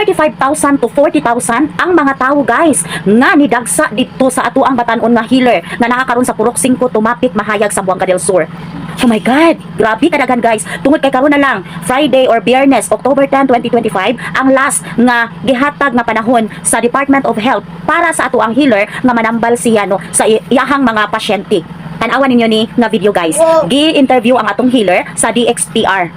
35,000 to 40,000 ang mga tao guys nga nidagsa dito sa ato ang batan-on nga healer nga nakakaroon sa Purok 5 tumapit mahayag sa Buanga del Sur. Oh my God, grabe kadaghan guys. Tungod kay karon na lang, Friday or Biyernes, October 10, 2025, ang last nga gihatag nga panahon sa Department of Health para sa ato ang healer nga manambal siya no sa iyahang mga pasyente. Tanawan ninyo ni nga video guys. Gi-interview ang atong healer sa DXPR.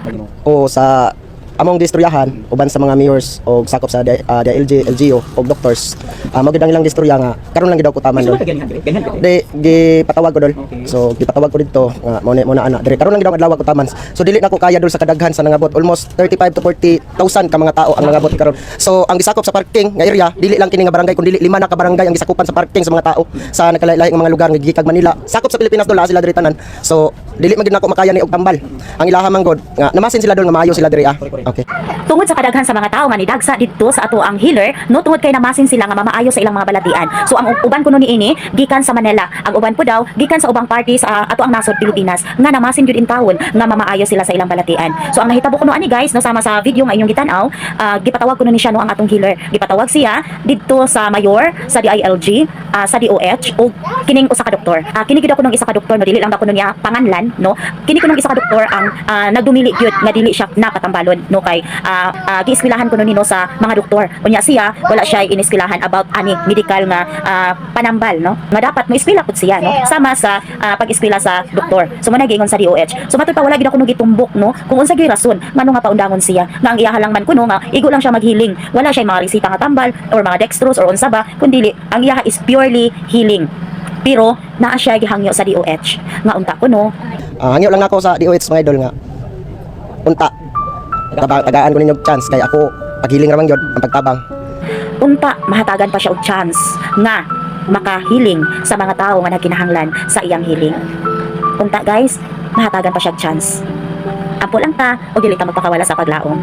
O sa among distoryahan uban sa mga mayors o sakop sa DILG, LGU o doctors, magud ang ilang distorya nga karon lang gidaw ko taman dol. Di gipatawag ko dol. So gipatawag ko dito nga mo na ana dire karon lang gidaw adlaw ko taman. So dili na ko kaya dol sa kadaghan sa nangabot almost 35 to 40,000 ka mga tao ang nangabot karon. So ang gisakop sa parking nga area dili lang kini nga barangay kundi 5 na ka barangay ang gisakupan sa parking sa mga tao sa nagkalain-lain nga mga lugar nga gikag Manila. Sakop sa Pilipinas dol sila dire tanan. So dili magid nako makaya ni og tambal. Ang ilaha manggod nga namasin sila dol nga maayo sila dire. Okay. Tungod sa kadaghan sa mga tao nga nidagsa dito sa ato ang healer, no tungod kay namasin sila nga mamaayo sa ilang mga balatian. So ang uban kuno niini gikan sa Manila, ang uban po daw gikan sa ubang party sa ato ang nasod Pilipinas nga namasin gyud in taon nga mamaayo sila sa ilang balatian. So ang nahitabo kuno ani guys no sama sa video nga inyong gitanaw, gipatawag kuno ni siya no ang atong healer. Gipatawag siya dito sa mayor, sa DILG, sa DOH o kining usa ka doktor. Kini gid ako nung isa ka doktor no dili lang ako niya panganlan no. Kini ko nung isa ka doktor ang nagdumili gyud nga dili siya napatambalon no kay giiskwilahan ko no sa mga doktor. Unya siya wala siya iniskwilahan about ani medical nga panambal no. Nga dapat mo iskwela pud siya no sama sa pag-eskwela sa doktor. So mo nagingon sa DOH. So matud pa wala gid ako gitumbok no kung unsa gyud rason ngano nga paundangon siya. Nga ang iyaha lang man kuno nga igo lang siya maghealing. Wala siya mga resita nga tambal or mga dextrose or unsa ba kundi ang iyaha is purely healing. Pero naa siya gihangyo sa DOH. Nga unta kuno. Hangyo lang ako sa DOH mga idol nga. Unta tagaan ko ninyo chance kay ako paghiling ramang yun ang pagtabang. Unta mahatagan pa siya og chance nga makahiling sa mga tao nga nagkinahanglan sa iyang healing. Unta guys, mahatagan pa siya og chance. Ampo lang ta o dili ta magpakawala sa paglaom.